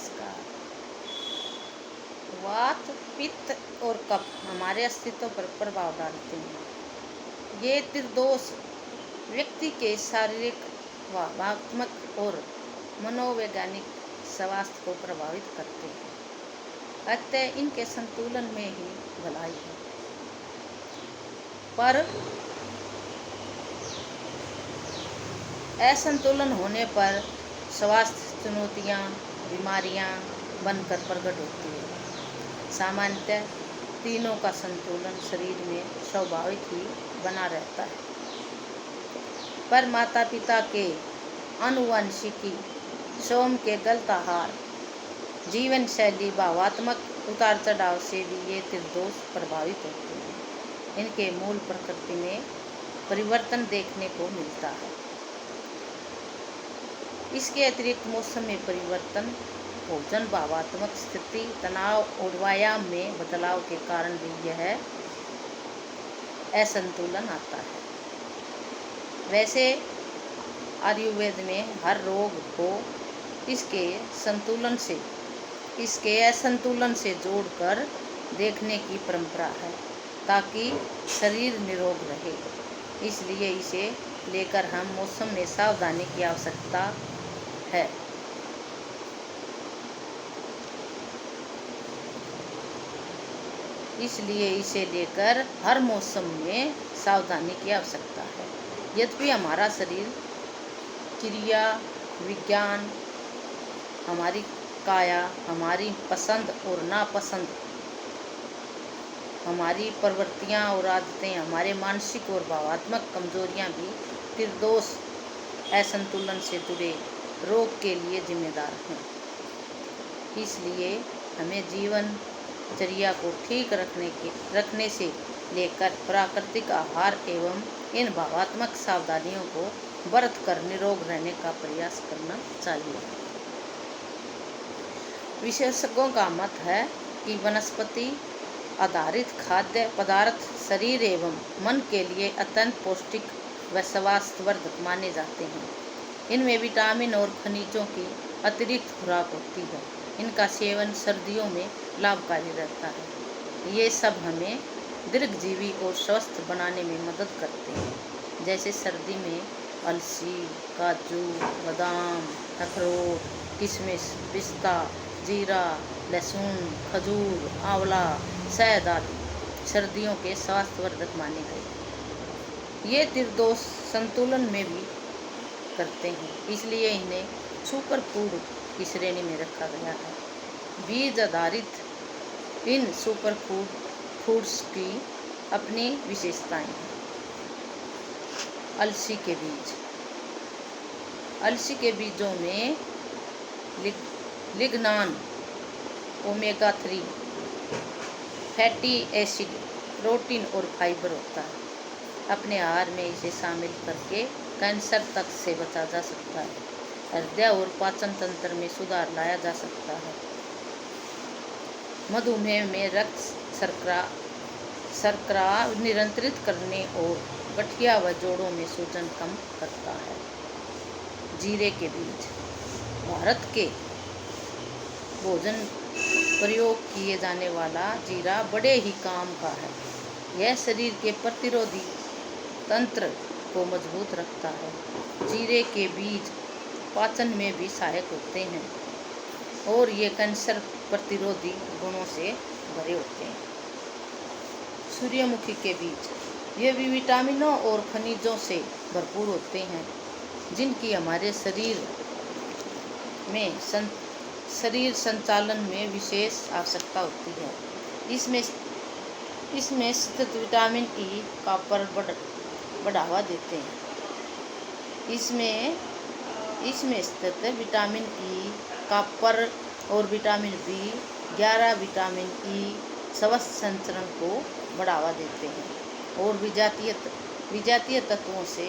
नमस्कार। वात, पित्त और कफ हमारे अस्तित्व पर प्रभाव डालते हैं। ये त्रिदोष व्यक्ति के शारीरिक, भावनात्मक और मनोवैज्ञानिक स्वास्थ्य को प्रभावित करते हैं। अतः इनके संतुलन में ही भलाई है। पर असंतुलन होने पर स्वास्थ्य चुनौतियाँ, बीमारियाँ बनकर प्रकट होती है। सामान्यतः तीनों का संतुलन शरीर में स्वाभाविक ही बना रहता है, पर माता पिता के आनुवंशिकी, सोम के गलत आहार, जीवन शैली, भावात्मक उतार चढ़ाव से भी ये त्रिदोष प्रभावित होते हैं। इनके मूल प्रकृति में परिवर्तन देखने को मिलता है। इसके अतिरिक्त मौसम में परिवर्तन, भोजन, भावात्मक स्थिति, तनाव और व्यायाम में बदलाव के कारण भी यह असंतुलन आता है। वैसे आयुर्वेद में हर रोग को इसके असंतुलन से जोड़कर देखने की परंपरा है, ताकि शरीर निरोग रहे। इसलिए इसे लेकर हम मौसम में सावधानी की आवश्यकता है। इसलिए इसे लेकर हर मौसम में सावधानी की आवश्यकता है। यद्यपि हमारा शरीर, क्रिया, विज्ञान, हमारी काया, हमारी पसंद और नापसंद, हमारी प्रवृत्तियाँ और आदतें, हमारे मानसिक और भावात्मक कमजोरियाँ भी त्रिदोष असंतुलन से जुड़े रोग के लिए जिम्मेदार हैं। इसलिए हमें जीवनचर्या को ठीक रखने से लेकर प्राकृतिक आहार एवं इन भावात्मक सावधानियों को बरत कर निरोग रहने का प्रयास करना चाहिए। विशेषज्ञों का मत है कि वनस्पति आधारित खाद्य पदार्थ शरीर एवं मन के लिए अत्यंत पौष्टिक व स्वास्थ्यवर्धक माने जाते हैं। इनमें विटामिन और खनिजों की अतिरिक्त खुराक होती है। इनका सेवन सर्दियों में लाभकारी रहता है। ये सब हमें दीर्घजीवी और स्वस्थ बनाने में मदद करते हैं। जैसे सर्दी में अलसी, काजू, बादाम, अखरोट, किशमिश, पिस्ता, जीरा, लहसुन, खजूर, आंवला, शहद आदि सर्दियों के स्वास्थ्यवर्धक माने गए। ये त्रिदोष संतुलन में भी करते हैं, इसलिए इन्हें सुपर फूड की श्रेणी में रखा गया है। बीज आधारित इन सुपर फूड्स की अपनी विशेषताएं हैं। अलसी के बीज। अलसी के बीजों में lignan, omega 3 fatty acid, protein और फाइबर होता है। अपने आहार में इसे शामिल करके कैंसर तक से बचा जा सकता है। हृदय और पाचन तंत्र में सुधार लाया जा सकता है। मधुमेह में रक्त शर्करा नियंत्रित करने और गठिया व जोड़ों में सूजन कम करता है। जीरे के बीज। भारत के भोजन प्रयोग किए जाने वाला जीरा बड़े ही काम का है। यह शरीर के प्रतिरोधी तंत्र को मजबूत रखता है। जीरे के बीज पाचन में भी सहायक होते हैं और ये कैंसर प्रतिरोधी गुणों से भरे होते हैं। सूर्यमुखी के बीज। ये भी विटामिनों और खनिजों से भरपूर होते हैं, जिनकी हमारे शरीर संचालन में विशेष आवश्यकता होती है। इसमें स्थित विटामिन ई कॉपर बढ़ावा देते हैं। इसमें स्थित विटामिन ई, कॉपर और विटामिन बी 11 विटामिन ई स्वस्थ संचरण को बढ़ावा देते हैं और विजातीय तत्वों से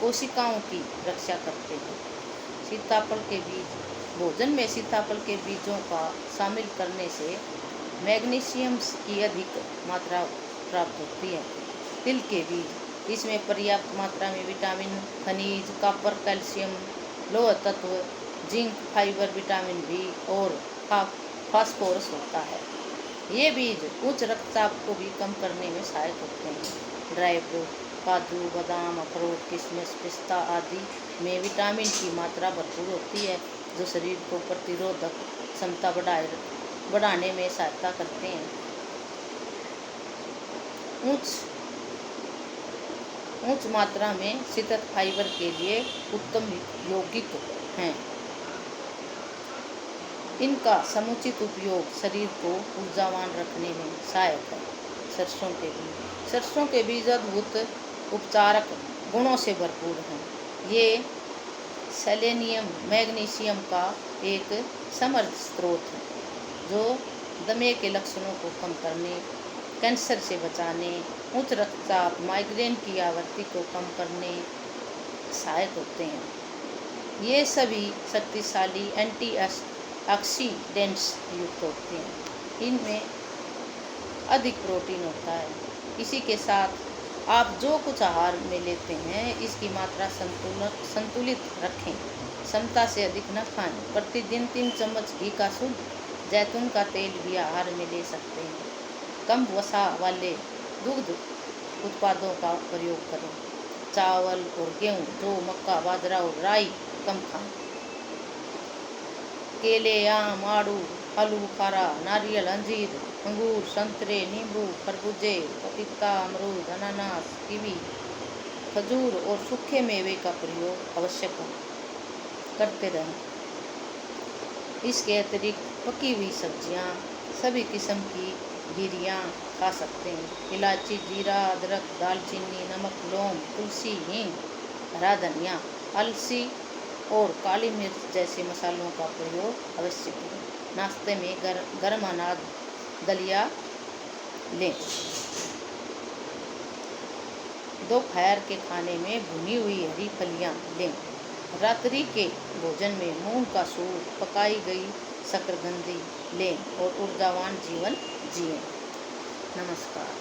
कोशिकाओं की रक्षा करते हैं। सीताफल के बीज। भोजन में सीताफल के बीजों का शामिल करने से मैग्नीशियम की अधिक मात्रा प्राप्त होती है। तिल के बीज। इसमें पर्याप्त मात्रा में विटामिन, खनिज, कॉपर, कैल्शियम, लौह तत्व जिंक, फाइबर, विटामिन बी और फास्फोरस होता है। ये बीज उच्च रक्तचाप को भी कम करने में सहायक होते हैं। ड्राई फ्रूट, काजू, बादाम, अखरोट, किशमिश, पिस्ता आदि में विटामिन की मात्रा भरपूर होती है, जो शरीर को प्रतिरोधक क्षमता बढ़ाने में सहायता करते हैं। उच्च मात्रा में शीतल फाइबर के लिए उत्तम यौगिक हैं। इनका समुचित उपयोग शरीर को ऊर्जावान रखने में सहायक है। सरसों के बीज अद्भुत उपचारक गुणों से भरपूर हैं। ये सेलेनियम, मैग्नीशियम का एक समृद्ध स्रोत है, जो दमे के लक्षणों को कम करने, कैंसर से बचाने, उच्च रक्तचाप, माइग्रेन की आवृत्ति को कम करने सहायक होते हैं। ये सभी शक्तिशाली एंटीऑक्सीडेंट्स युक्त होते हैं। इनमें अधिक प्रोटीन होता है। इसी के साथ आप जो कुछ आहार में लेते हैं, इसकी मात्रा संतुलित रखें। क्षमता से अधिक न खाएं। प्रतिदिन 3 चम्मच घी का शुद्ध जैतून का तेल भी आहार में ले सकते हैं। कम वसा वाले दुग्ध उत्पादों का प्रयोग करें। चावल और गेहूं, जौ, मक्का, बाजरा और राई कम खाएं। केले, आम, आलू बुखारा, नारियल, अंजीर, अंगूर, संतरे, नींबू, खरबूजे, पपीता, अमरूद, अनानास, कीवी, खजूर और सूखे मेवे का प्रयोग अवश्य करते रहें। इसके अतिरिक्त पकी हुई सब्जियां, सभी किस्म की गिरियाँ खा सकते हैं। इलायची, जीरा, अदरक, दालचीनी, नमक, लौंग, तुलसी, हींग, हरा धनिया, अलसी और काली मिर्च जैसे मसालों का प्रयोग अवश्य करें। नाश्ते में गर्म अनाज दलिया लें। दोपहर के खाने में भुनी हुई हरी फलियां लें। रात्रि के भोजन में मूंग का सूप, पकाई गई शकरकंदी लें और ऊर्जावान जीवन जिएं। नमस्कार।